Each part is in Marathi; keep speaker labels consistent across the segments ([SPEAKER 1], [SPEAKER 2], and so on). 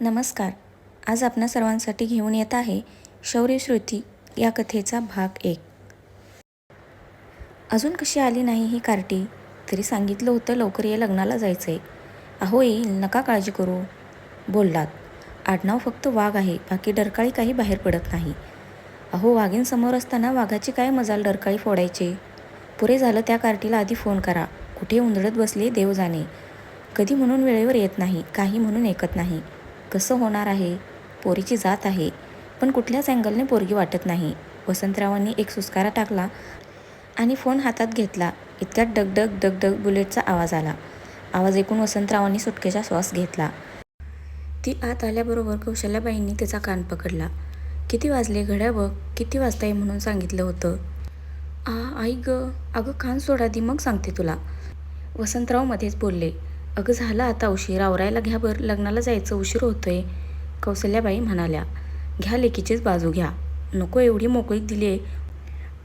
[SPEAKER 1] नमस्कार. आज आपणा सर्वांसाठी घेऊन येत आहे शौर्य श्रुती या कथेचा भाग 1. अजून कशी आली नाही ही कार्टी? तरी सांगितलं होतं लवकर ये, लग्नाला जायचंय. अहो येईल, नका काळजी करू बोललात. आडनाव फक्त वाघ आहे, बाकी डरकाळी काही बाहेर पडत नाही. अहो वाघीण समोर असताना वाघाची काय मजाल डरकाळी फोडायचे. पुरे झालं, त्या कार्टीला आधी फोन करा. कुठे उंदळत बसली देव जाणे. कधी म्हणून वेळेवर येत नाही, काही म्हणून ऐकत नाही. कसं होणार आहे? पोरीची जात आहे, पण कुठल्याच अँगलने पोरगी वाटत नाही. वसंतरावांनी एक सुस्कारा टाकला आणि फोन हातात घेतला. इतक्यात डगडग डगडग बुलेटचा आवाज आला. आवाज ऐकून वसंतरावांनी सुटकेचा श्वास घेतला. ती आत आल्याबरोबर कौशल्याबाईंनी तिचा कान पकडला. किती वाजले? घड्याळ बघ. किती वाजताय म्हणून सांगितलं होतं. आई ग. अगं कान सोड आधी, मग सांगते तुला. वसंतराव मध्येच बोलले. अगं झालं आता उशीर, आवरायला घ्या बरं, लग्नाला जायचं, उशीर होतोय. कौसल्याबाई म्हणाल्या. घ्या, लेकीचीच बाजू घ्या. नको एवढी मोकळीक दिलीये.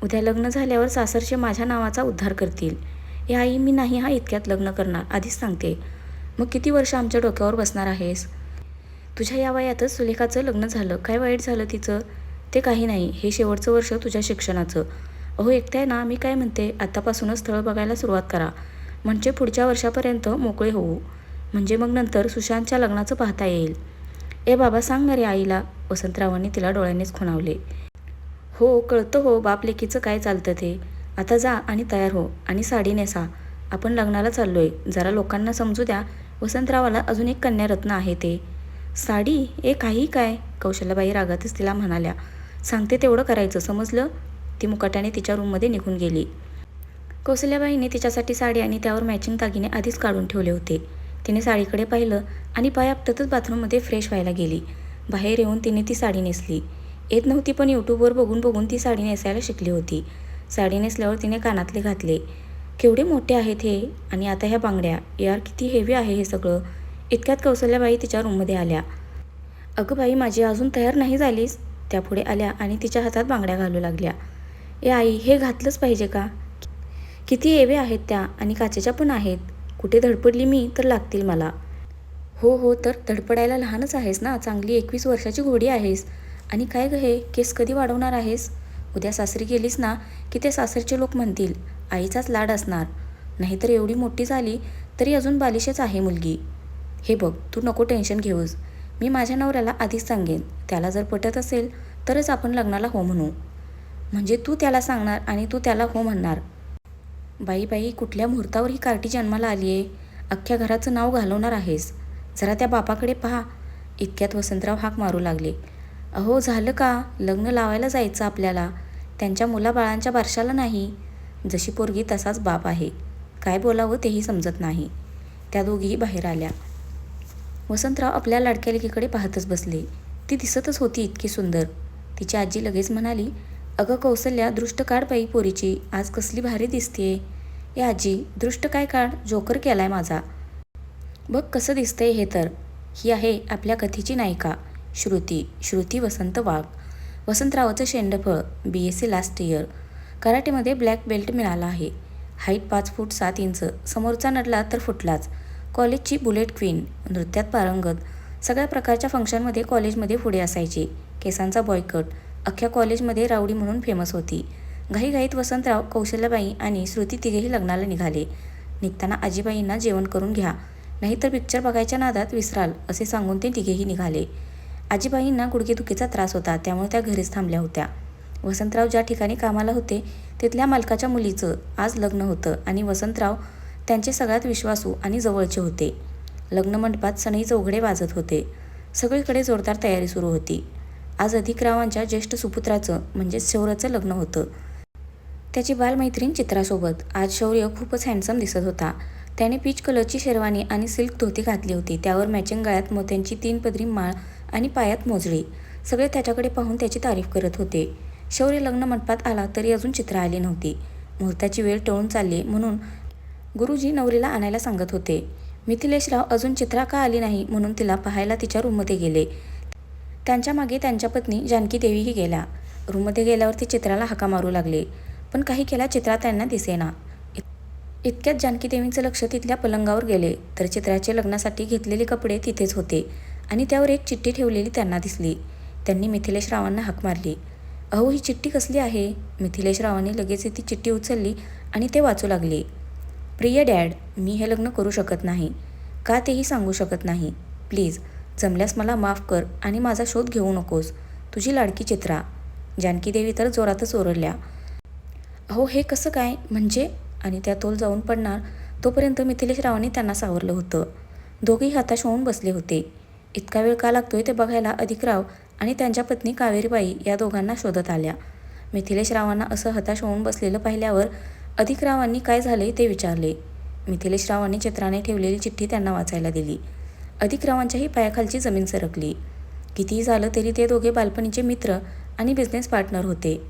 [SPEAKER 1] उद्या लग्न झाल्यावर सासरचे माझ्या नावाचा उद्धार करतील. ए आई, मी नाही हा इतक्यात लग्न करणार, आधीच सांगते. मग किती वर्ष आमच्या डोक्यावर बसणार आहेस? तुझ्या या वयातच सुलेखाचं लग्न झालं, काय वाईट झालं तिचं? ते काही नाही, हे शेवटचं वर्ष तुझ्या शिक्षणाचं. अहो एकट्याय ना, मी काय म्हणते, आतापासूनच स्थळ बघायला सुरुवात करा. म्हणजे पुढच्या वर्षापर्यंत मोकळे होऊ. म्हणजे मग नंतर सुशांतच्या लग्नाचं पाहता येईल. ए बाबा सांग ना रे आईला. वसंतरावांनी तिला डोळ्यांनीच खुणावले. हो कळतं हो, बाप लेकीचं काय चालतं ते. आता जा आणि तयार हो आणि साडी नेसा. आपण लग्नाला चाललोय, जरा लोकांना समजू द्या. वसंतरावाला अजून एक कन्यारत्न आहे ते. साडी? ए काही काय? कौशल्याबाई रागातच तिला म्हणाल्या. सांगते तेवढं करायचं, समजलं? ती मुकाट्याने तिच्या रूममध्ये निघून गेली. कौसल्याबाईंनी तिच्यासाठी साडी आणि त्यावर मॅचिंग दागिने आधीच काढून ठेवले होते. तिने साडीकडे पाहिलं आणि पाय आपटतच बाथरूममध्ये फ्रेश व्हायला गेली. बाहेर येऊन तिने ती साडी नेसली. येत नव्हती, पण यूट्यूबवर बघून बघून ती साडी नेसायला शिकली होती. साडी नेसल्यावर तिने कानातले घातले. केवढे मोठे आहेत हे. आणि आता ह्या बांगड्या, यार किती हेवी आहे हे सगळं. इतक्यात कौसल्याबाई तिच्या रूममध्ये आल्या. अगं बाई माझी, अजून तयार नाही झालीस? त्या पुढे आल्या आणि तिच्या हातात बांगड्या घालू लागल्या. ए आई, हे घातलंच पाहिजे का? किती हेवे आहेत त्या, आणि काचेच्या पण आहेत. कुठे धडपडली मी तर लागतील मला. हो हो, तर धडपडायला लहानच आहेस ना, चांगली 21 वर्षाची घोडी आहेस. आणि काय गं हे केस कधी वाढवणार आहेस? उद्या सासरी गेलीस ना की ते सासरचे लोक म्हणतील आईचाच लाड असणार. नाहीतर एवढी मोठी झाली तरी अजून बालिशच आहे मुलगी. हे बघ, तू नको टेन्शन घेऊस. मी माझ्या नवऱ्याला आधीच सांगेन. त्याला जर पटत असेल तरच आपण लग्नाला हो म्हणू. म्हणजे तू त्याला सांगणार आणि तू त्याला हो म्हणणार? बाई बाई, कुठल्या मुहूर्तावर ही कार्टी जन्माला आली आहे? अख्ख्या घराचं नाव घालवणार आहेस. जरा त्या बापाकडे पहा. इतक्यात वसंतराव हाक मारू लागले. अहो झालं का? लग्न लावायला जायचं आपल्याला, त्यांच्या मुलाबाळांच्या बारशाला नाही. जशी पोरगी तसाच बाप आहे. काय बोलावं तेही समजत नाही. त्या दोघीही बाहेर आल्या. वसंतराव आपल्या लाडक्या लेकीकडे पाहतच बसले. ती दिसतच होती इतकी सुंदर. तिची आजी लगेच म्हणाली. अगं कौसल्या, दृष्ट काढ बाई पोरीची, आज कसली भारी दिसतेय. ए आजी, दृष्ट काय काढ, जोकर केलाय माझा. बघ कसं दिसतंय हे तर. ही आहे आपल्या कथेची नायिका श्रुती वसंत वाघ. वसंतरावाचं शेंडफळ, BSc लास्ट इयर. कराटेमध्ये ब्लॅक बेल्ट मिळाला आहे. Height 5 foot 7 inch. समोरचा नडला तर फुटलाच. कॉलेजची बुलेट क्वीन. नृत्यात पारंगत. सगळ्या प्रकारच्या फंक्शनमध्ये कॉलेजमध्ये पुढे असायची. केसांचा बॉयकट. अख्ख्या कॉलेजमध्ये रावडी म्हणून फेमस होती. घाईघाईत वसंतराव, कौशल्याबाई आणि श्रुती तिघेही लग्नाला निघाले. निघताना आजीबाईंना जेवण करून घ्या, नाहीतर पिक्चर बघायच्या नादात विसराल, असे सांगून ते तिघेही निघाले. आजीबाईंना गुडघेदुखीचा त्रास होता, त्यामुळे त्या घरीच थांबल्या होत्या. वसंतराव ज्या ठिकाणी कामाला होते तिथल्या मालकाच्या मुलीचं आज लग्न होतं आणि वसंतराव त्यांचे सगळ्यात विश्वासू आणि जवळचे होते. लग्न मंडपात सनई चौघडे वाजत होते. सगळीकडे जोरदार तयारी सुरू होती. आज अधिकरावांच्या ज्येष्ठ सुपुत्राचं म्हणजेच शौर्याचं लग्न होतं. त्याची बालमैत्रीण चित्रासोबत. आज शौर्य खूपच हँडसम दिसत होता. त्याने पीच कलरची शेरवानी आणि सिल्क धोती घातली होती. त्यावर मॅचिंग गळ्यात मोत्यांची 3 पदरी माळ आणि पायात मोजळी. सगळे त्याच्याकडे पाहून त्याची तारीफ करत होते. शौर्य लग्न मंडपात आला तरी अजून चित्रा आली नव्हती. मुहूर्ताची वेळ टळून चालली म्हणून गुरुजी नवरीला आणायला सांगत होते. मिथिलेशराव अजून चित्रा का आली नाही म्हणून तिला पाहायला तिच्या रूममध्ये गेले. त्यांच्या मागे त्यांच्या पत्नी जानकी देवीही गेल्या. रूममध्ये गेल्यावर ते चित्राला हाका मारू लागले, पण काही केला चित्रा त्यांना दिसेना. इतक्यात जानकी देवींचं लक्ष तिथल्या पलंगावर गेले तर चित्राचे लग्नासाठी घेतलेले कपडे तिथेच होते आणि त्यावर एक चिठ्ठी ठेवलेली त्यांना दिसली. त्यांनी मिथिलेश रावांना हाक मारली. अहो, ही चिठ्ठी कसली आहे? मिथिलेश रावांनी लगेच ती चिठ्ठी उचलली आणि ते वाचू लागले. प्रिय डॅड, मी हे लग्न करू शकत नाही. का तेही सांगू शकत नाही. प्लीज जमल्यास मला माफ कर आणि माझा शोध घेऊ नकोस. तुझी लाडकी चित्रा. जानकी देवी तर जोरातच ओरडल्या. अहो, हे कसं काय म्हणजे? आणि त्या तोल जाऊन पडणार तोपर्यंत मिथिलेश रावांनी त्यांना सावरलं होतं. दोघेही हताश होऊन बसले होते. इतका वेळ का लागतोय ते बघायला अधिकराव आणि त्यांच्या पत्नी कावेरीबाई या दोघांना शोधत आल्या. मिथिलेश रावांना असं हताश होऊन बसलेलं पाहिल्यावर अधिकरावांनी काय झाले ते विचारले. मिथिलेश रावांनी चित्राने ठेवलेली चिठ्ठी त्यांना वाचायला दिली. अधिकरावांच्याही पायाखालची जमीन सरकली. कितीही झालं तरी ते दोघे बालपणीचे मित्र आणि बिझनेस पार्टनर होते.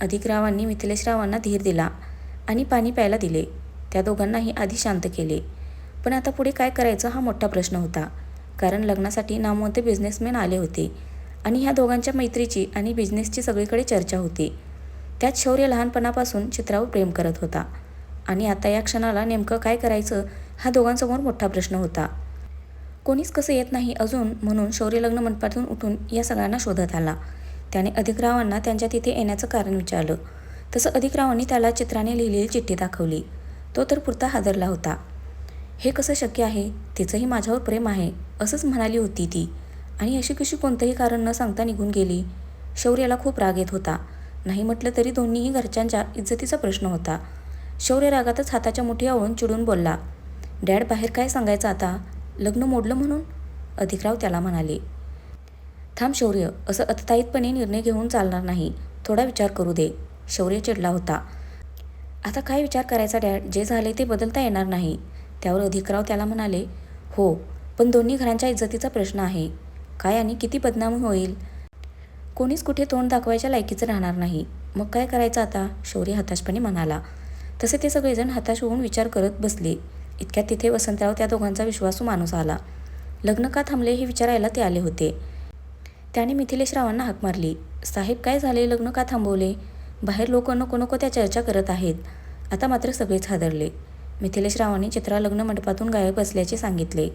[SPEAKER 1] अधिकरावांनी मिथिलेश रावांना धीर दिला आणि पाणी प्यायला दिले. त्या दोघांनाही आधी शांत केले. पण आता पुढे काय करायचं हा मोठा प्रश्न होता. कारण लग्नासाठी नामवंत बिझनेसमॅन आले होते आणि ह्या दोघांच्या मैत्रीची आणि बिझनेसची सगळीकडे चर्चा होती. त्यात शौर्य लहानपणापासून चित्रावर प्रेम करत होता आणि आता या क्षणाला नेमकं काय करायचं हा दोघांसमोर मोठा प्रश्न होता. कोणीच कसं येत नाही अजून, म्हणून शौर्य लग्न मंडपातून उठून या सगळ्यांना शोधत आला. त्याने अधिकरावांना त्यांच्या तिथे येण्याचं कारण विचारलं. तसं अधिकरावांनी त्याला चित्राने लिहिलेली चिठ्ठी दाखवली. तो तर पुरता हादरला होता. हे कसं शक्य आहे? तिचंही माझ्यावर प्रेम आहे असंच म्हणाली होती ती, आणि अशी कशी कोणतंही कारण न सांगता निघून गेली? शौर्याला खूप राग येत होता. नाही म्हटलं तरी दोन्हीही घरच्यांच्या इज्जतीचा प्रश्न होता. शौर्य रागातच हाताच्या मुठी आवळून चिडून बोलला. डॅड, बाहेर काय सांगायचं आता? लग्न मोडलं म्हणून? अधिकराव त्याला म्हणाले. थांब शौर्य, असं अततायितपणे निर्णय घेऊन चालणार नाही. थोडा विचार करू दे. शौर्य चिडला होता. आता काय विचार करायचा डॅड? जे झाले ते बदलता येणार नाही. त्यावर अधिकराव त्याला म्हणाले. हो, पण दोन्ही घरांच्या इज्जतीचा प्रश्न आहे. काय आणि किती बदनामी होईल? कोणीच कुठे तोंड दाखवायच्या लायकीचं राहणार नाही. मग काय करायचं आता? शौर्य हताशपणे म्हणाला. तसे ते सगळेजण हताश होऊन विचार करत बसले. इतक्यात तिथे वसंतराव त्या दोघांचा विश्वासू माणूस आला. लग्न का थांबले हे विचारायला ते आले होते. त्याने मिथिलेश रावांना हाक मारली. साहेब, काय झाले? लग्न का थांबवले? बाहेर लोक नको नको त्या चर्चा करत आहेत. आता मात्र सगळेच हादरले. मिथिलेश रावांनी चित्रा लग्न मंडपातून गायब असल्याचे सांगितले.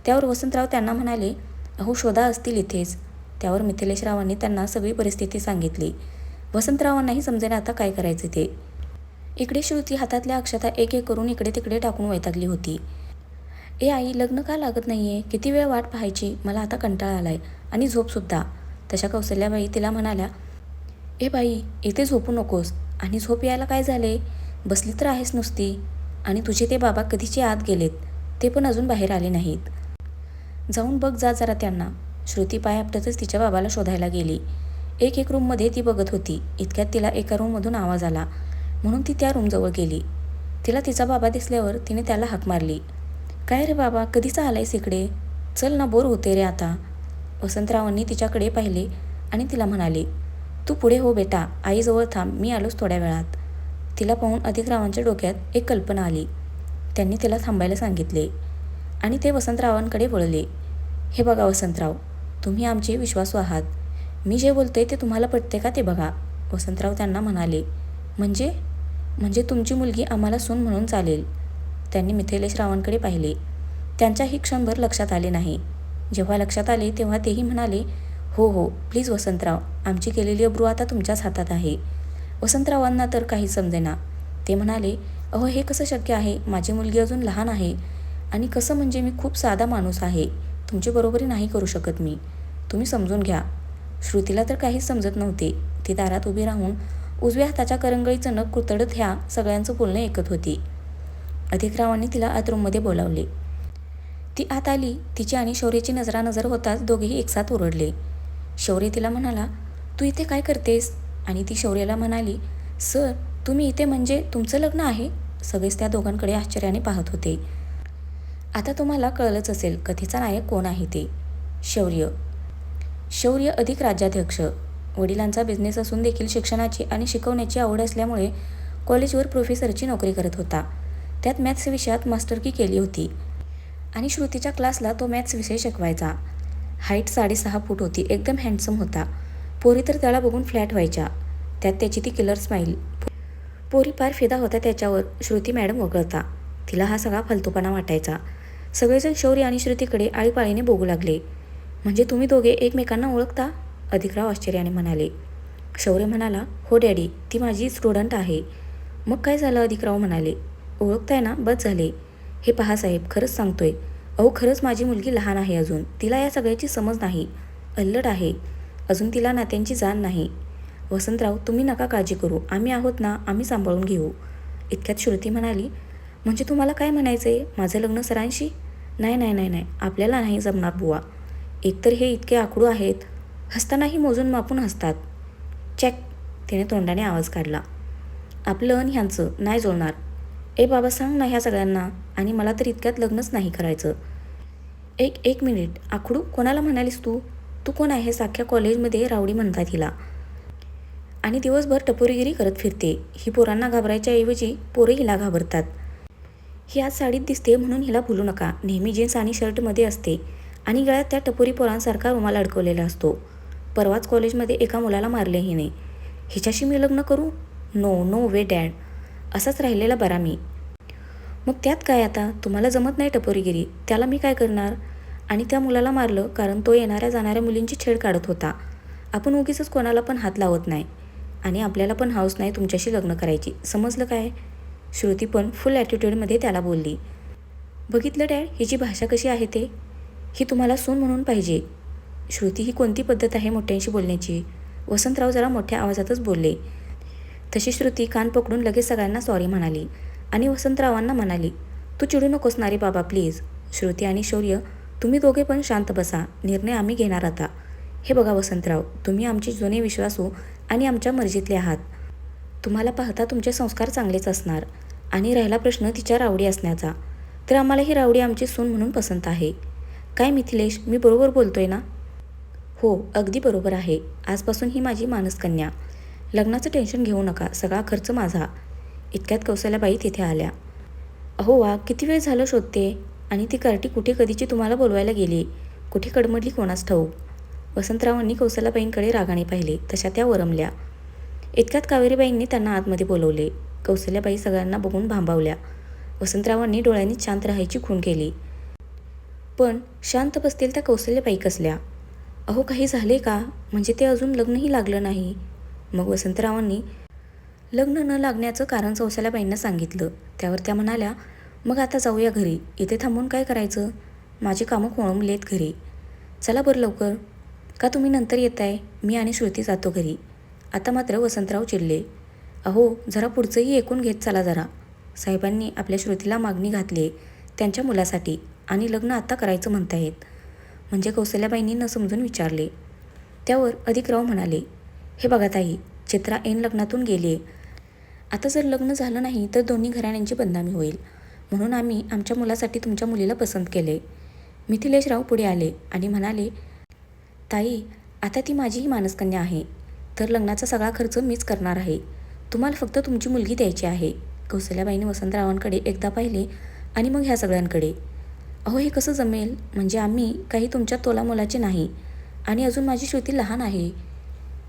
[SPEAKER 1] त्यावर वसंतराव त्यांना म्हणाले. अहो, शोधा असतील इथेच. त्यावर मिथिलेश रावांनी त्यांना सगळी परिस्थिती सांगितली. वसंतरावांनाही समजेना आता काय करायचे ते. इकडे श्रुती हातातल्या अक्षता एक एक करून इकडे तिकडे टाकून वैतागली होती. ए आई, लग्न का लागत नाहीये? किती वेळ वाट पाहायची? मला आता कंटाळा आलाय आणि झोपसुद्धा. तशा कौसल्याबाई तिला म्हणाल्या. ए बाई, इथे झोपू नकोस. आणि झोप यायला काय झाले? बसली तर आहेस नुसती. आणि तुझे ते बाबा कधीचे आत गेलेत, ते पण अजून बाहेर आले नाहीत. जाऊन बघ जा जरा त्यांना. श्रुती पाय आपटतच तिच्या बाबाला शोधायला गेली. एक एक रूममध्ये ती बघत होती. इतक्यात तिला एका रूममधून आवाज आला, म्हणून ती त्या रूमजवळ गेली. तिला तिचा बाबा दिसल्यावर तिने त्याला हाक मारली. काय रे बाबा, कधीचा आलायस इकडे? चल ना, बोर होते रे आता. वसंतरावांनी तिच्याकडे पाहिले आणि तिला म्हणाले. तू पुढे हो बेटा, आईजवळ थांब, मी आलोच थोड्या वेळात. तिला पाहून अधिकरावांच्या डोक्यात एक कल्पना आली. त्यांनी तिला थांबायला सांगितले आणि ते वसंतरावांकडे वळले. हे बघा वसंतराव, तुम्ही आमचे विश्वासू आहात. मी जे बोलते ते तुम्हाला पटते का ते बघा. वसंतराव त्यांना म्हणाले. म्हणजे तुमची मुलगी आम्हाला सून म्हणून चालेल? त्यांनी मिथिलेश रावांकडे पाहिले. त्यांच्याही क्षणभर लक्षात आले नाही. जेव्हा लक्षात आले तेव्हा तेही म्हणाले. हो हो, प्लीज वसंतराव, आमची केलेली अब्रू आता तुमच्याच हातात आहे. वसंतरावांना तर काहीच समजेना. ते म्हणाले. अहो, हे कसं शक्य आहे? माझी मुलगी अजून लहान आहे आणि कसं म्हणजे मी खूप साधा माणूस आहे. तुमची बरोबरी नाही करू शकत मी. तुम्ही समजून घ्या. श्रुतीला तर काहीच समजत नव्हते. ती दारात उभी राहून उजव्या हाताच्या करंगळीचं नख कुरतडत ह्या सगळ्यांचं बोलणं ऐकत होती. अधिकरावांनी तिला आत रूममध्ये बोलावले. ती आत आली. तिची आणि शौर्याची नजरानजर होताच दोघेही एकसाथ ओरडले. शौर्य तिला म्हणाला. तू इथे काय करतेस? आणि ती शौर्याला म्हणाली. सर, तुम्ही इथे म्हणजे तुमचं लग्न आहे? सगळेच त्या दोघांकडे आश्चर्याने पाहत होते. आता तुम्हाला कळलंच असेल कथेचा नायक कोण आहे ते. शौर्य अधिक राज्याध्यक्ष. वडिलांचा बिझनेस असून देखील शिक्षणाची आणि शिकवण्याची आवड असल्यामुळे कॉलेजवर प्रोफेसरची नोकरी करत होता. त्यात मॅथ्स विषयात मास्टरकी केली होती आणि श्रुतीच्या क्लासला तो मॅथ्स विषय शिकवायचा. हाईट 6.5 फूट होती. एकदम हँडसम होता. पोरी तर त्याला बघून फ्लॅट व्हायच्या. त्यात त्याची ती किलर स्माईल. पोरी पार फिदा होत्या त्याच्यावर. श्रुती मॅडम वगळता. तिला हा सगळा फालतूपणा वाटायचा. सगळेजण शौर्य आणि श्रुतीकडे आळीपाळीने बघू लागले. म्हणजे तुम्ही दोघे एकमेकांना ओळखता? अधिकराव आश्चर्याने म्हणाले. शौर्य म्हणाला, हो डॅडी, ती माझी स्टुडंट आहे. मग काय झालं? अधिकराव म्हणाले. ओळखताय ना, बस झाले. हे पहा साहेब, खरंच सांगतोय. अहो खरंच माझी मुलगी लहान आहे अजून. तिला या सगळ्याची समज नाही. अल्लड आहे. अजून तिला नात्यांची जाण नाही. वसंतराव, तुम्ही नका काळजी करू. आम्ही आहोत ना, आम्ही सांभाळून घेऊ. इतक्यात श्रुती म्हणाली, म्हणजे तुम्हाला काय म्हणायचं आहे? माझं लग्न सरांशी? नाही नाही नाही नाही, आपल्याला नाही जमणार बुवा. एकतर हे इतके आकडू आहेत. हसतानाही मोजून मापून हसतात. चॅक, तिने तोंडाने आवाज काढला. आपलं अन ह्यांचं नाही जुळणार. ए बाबा, सांग ना ह्या सगळ्यांना. आणि मला तर इतक्यात लग्नच नाही करायचं. एक मिनिट, आखडू कोणाला म्हणालीस तू? तू कोण आहेस? अख्ख्या कॉलेजमध्ये रावडी म्हणतात हिला. आणि दिवसभर टपोरीगिरी करत फिरते. ही पोरांना घाबरायच्या ऐवजी पोरं हिला घाबरतात. ही आज साडीत दिसते म्हणून हिला भुलू नका. नेहमी जीन्स आणि शर्टमध्ये असते आणि गळ्यात त्या टपोरी पोरांसारखा रुमाल अडकवलेला असतो. परवाच कॉलेजमध्ये एका मुलाला मारले हिने. हिच्याशी मी लग्न करू? नो नो वे डॅड. असाच राहिलेला बरा मी. मग त्यात काय आता? तुम्हाला जमत नाही टपोरीगिरी, त्याला मी काय करणार? आणि त्या मुलाला मारलं कारण तो येणाऱ्या जाणाऱ्या मुलींची छेड काढत होता. आपण उगीच कोणाला पण हात लावत नाही. आणि आपल्याला पण हौस नाही तुमच्याशी लग्न करायची, समजलं काय? श्रुती पण फुल ॲटिट्यूडमध्ये त्याला बोलली. बघितलं डॅड, हिची भाषा कशी आहे ते? ही तुम्हाला सून म्हणून पाहिजे. श्रुती, ही कोणती पद्धत आहे मोठ्यांशी बोलण्याची? वसंतराव जरा मोठ्या आवाजातच बोलले. तशी श्रुती कान पकडून लगेच सगळ्यांना सॉरी म्हणाली आणि वसंतरावांना म्हणाली, तू चिडू नकोस ना रे बाबा प्लीज. श्रुती आणि शौर्य, तुम्ही दोघे पण शांत बसा. निर्णय आम्ही घेणार आता. हे बघा वसंतराव, तुम्ही आमचे जुने विश्वासू आणि आमच्या मर्जीतले आहात. तुम्हाला पाहता तुमचे संस्कार चांगलेच असणार. आणि राहिला प्रश्न तिच्या रावडी असण्याचा, तर आम्हाला ही रावडी आमची सून म्हणून पसंत आहे. काय मिथिलेश, मी बरोबर बोलतोय ना? हो, अगदी बरोबर आहे. आजपासून ही माझी मानसकन्या. लग्नाचं टेन्शन घेऊ नका, सगळा खर्च माझा. इतक्यात कौशल्याबाई तिथे आल्या. अहो वा, किती वेळ झालं शोधते. आणि ती कार्टी कुठे कधीची तुम्हाला बोलवायला गेली. कुठे कडमडली कोणास ठाऊक. वसंतरावांनी कौशल्याबाईंकडे रागाने पाहिले, तशा त्या वरमल्या. इतक्यात कावेरीबाईंनी त्यांना आतमध्ये बोलवले. कौशल्याबाई सगळ्यांना बघून भांबावल्या. वसंतरावांनी डोळ्यांनी शांत राहायची खूण केली. पण शांत बसतील त्या कौशल्याबाई कसल्या? अहो काही झाले का? म्हणजे ते अजून लग्नही लागलं नाही. मग वसंतरावांनी लग्न न लागण्याचं कारण कौशल्याबाईंना सांगितलं. त्यावर त्या म्हणाल्या, मग आता जाऊया घरी. इथे थांबून काय करायचं? माझी कामं खोळंबलेत घरी. चला बरं लवकर. का तुम्ही नंतर येताय? मी आणि श्रुती जातो घरी. आता मात्र वसंतराव चिडले. अहो जरा पुढचंही ऐकून घेत चला जरा. साहेबांनी आपल्या श्रुतीला मागणी घातली त्यांच्या मुलासाठी आणि लग्न आता करायचं म्हणतायत. म्हणजे कौशल्याबाईंनी न समजून विचारले. त्यावर अधिकराव म्हणाले, हे बघा ताई, चित्रा ऐन लग्नातून गेली. आता जर लग्न झालं नाही तर दोन्ही घराण्यांची बदनामी होईल. म्हणून आम्ही आमच्या मुलासाठी तुमच्या मुलीला पसंत केले. मिथिलेशराव पुढे आले आणि म्हणाले, ताई, आता ती माझीही मानसकन्या आहे. तर लग्नाचा सगळा खर्च मीच करणार आहे. तुम्हाला फक्त तुमची मुलगी द्यायची आहे. कौशल्याबाईंनी वसंतरावांकडे एकदा पाहिले आणि मग ह्या सगळ्यांकडे. अहो हे कसं जमेल? म्हणजे आम्ही काही तुमच्या तोलामोलाचे नाही. आणि अजून माझी श्रुती लहान आहे.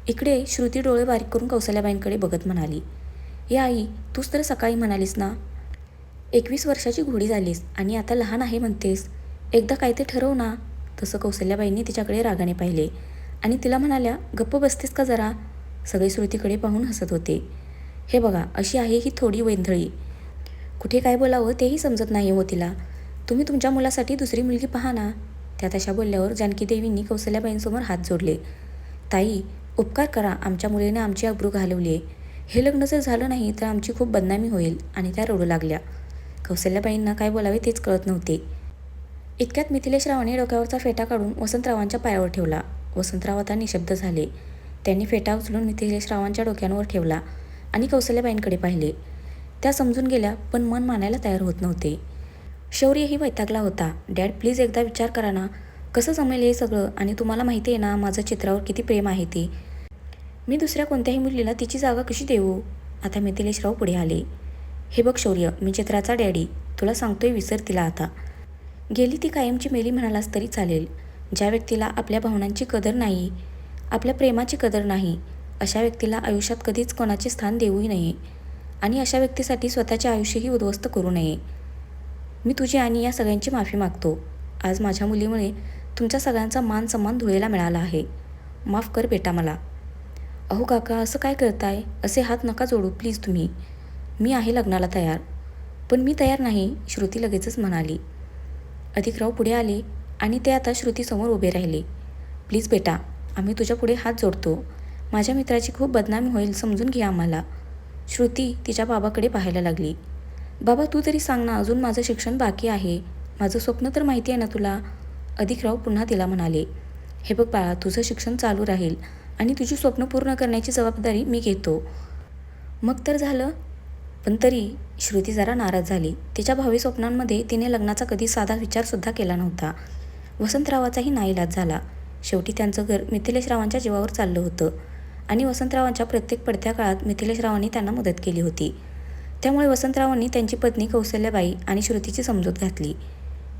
[SPEAKER 1] इकडे श्रुती डोळे बारीक करून कौशल्याबाईंकडे बघत म्हणाली, हे आई, तूच तर सकाळी म्हणालीस ना 21 वर्षाची घोडी झालीस आणि आता लहान आहे म्हणतेस. एकदा काय ते ठरव ना. तसं कौशल्याबाईंनी तिच्याकडे रागाने पाहिले आणि तिला म्हणाल्या, गप्प बसतेस का जरा? सगळे श्रुतीकडे पाहून हसत होते. हे बघा, अशी आहे ही थोडी वेंधळी. कुठे काय बोलावं तेही समजत नाही हो तिला. तुम्ही तुमच्या मुलासाठी दुसरी मुलगी पहा ना. त्या तशा बोलल्यावर जानकीदेवींनी कौशल्याबाईंसमोर हात जोडले. ताई, उपकार करा, आमच्या मुलीने आमची अब्रू घालवली आहे. हे लग्न जर झालं नाही तर आमची खूप बदनामी होईल. आणि त्या रडू लागल्या. कौशल्याबाईंना काय बोलावे तेच कळत नव्हते. इतक्यात मिथिलेशरावांनी डोक्यावरचा फेटा काढून वसंतरावांच्या पायावर ठेवला. वसंतराव आता निशब्द झाले. त्यांनी फेटा उचलून मिथिलेशरावांच्या डोक्यांवर ठेवला आणि कौशल्याबाईंकडे पाहिले. त्या समजून गेल्या पण मन मानायला तयार होत नव्हते. शौर्यही वैतागला होता. डॅड प्लीज एकदा विचार करा ना, कसं जमेल हे सगळं? आणि तुम्हाला माहिती आहे ना माझं चित्रावर किती प्रेम आहे ते. मी दुसऱ्या कोणत्याही मुलीला तिची जागा कशी देऊ? आता मिथिलेशराव पुढे आले. हे बघ शौर्य, मी चित्राचा डॅडी, तुला सांगतोय विसर तिला आता. गेली ती कायमची मेली म्हणालास तरी चालेल. ज्या व्यक्तीला आपल्या भावनांची कदर नाही, आपल्या प्रेमाची कदर नाही, अशा व्यक्तीला आयुष्यात कधीच कोणाचे स्थान देऊही नये. आणि अशा व्यक्तीसाठी स्वतःचे आयुष्यही उद्ध्वस्त करू नये. मी तुझी आणि या सगळ्यांची माफी मागतो. आज माझ्या मुलीमुळे तुमच्या सगळ्यांचा मान सन्मान धुळेला मिळाला आहे. माफ कर बेटा मला. अहो काका, असं काय करताय? असे हात नका जोडू प्लीज तुम्ही. मी आहे लग्नाला तयार. पण मी तयार नाही, श्रुती लगेचच म्हणाली. अधिकराव पुढे आले आणि ते आता श्रुतीसमोर उभे राहिले. प्लीज बेटा, आम्ही तुझ्या पुढे हात जोडतो. माझ्या मित्राची खूप बदनामी होईल, समजून घे आम्हाला. श्रुती तिच्या बाबाकडे पाहायला लागली. बाबा तू तरी सांग ना, अजून माझं शिक्षण बाकी आहे. माझं स्वप्न तर माहिती आहे ना तुला. अधिकराव पुन्हा तिला म्हणाले. हे बघ बाळा, तुझं शिक्षण चालू राहील आणि तुझी स्वप्न पूर्ण करण्याची जबाबदारी मी घेतो. मग तर झालं. पण तरी श्रुती जरा नाराज झाली. तिच्या भावी स्वप्नांमध्ये तिने लग्नाचा कधी साधा विचारसुद्धा केला नव्हता. वसंतरावाचाही नाईलाज झाला. शेवटी त्यांचं घर मिथिलेशरावांच्या जीवावर चाललं होतं आणि वसंतरावांच्या प्रत्येक पडत्या काळात मिथिलेशरावांनी त्यांना मदत केली होती. त्यामुळे वसंतरावांनी त्यांची पत्नी कौसल्याबाई आणि श्रुतीची समजूत घातली.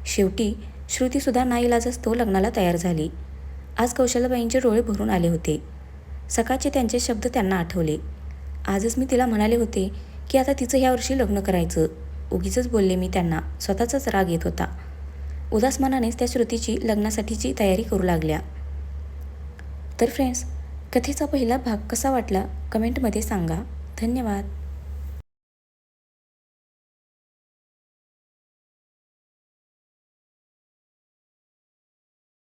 [SPEAKER 1] शेवटी श्रुतीसुद्धा नाईलाजास तो लग्नाला तयार झाली. आज कौशल्याबाईंचे डोळे भरून आले होते. सकाळचे त्यांचे शब्द त्यांना आठवले. आजच मी तिला म्हणाले होते की आता तिचं ह्या वर्षी लग्न करायचं. उगीचच बोलले मी त्यांना. स्वतःचाच राग येत होता. उदास मनानेच त्या श्रुतीची लग्नासाठीची तयारी करू लागल्या. तर फ्रेंड्स, कथेचा पहिला भाग कसा वाटला कमेंटमध्ये सांगा. धन्यवाद.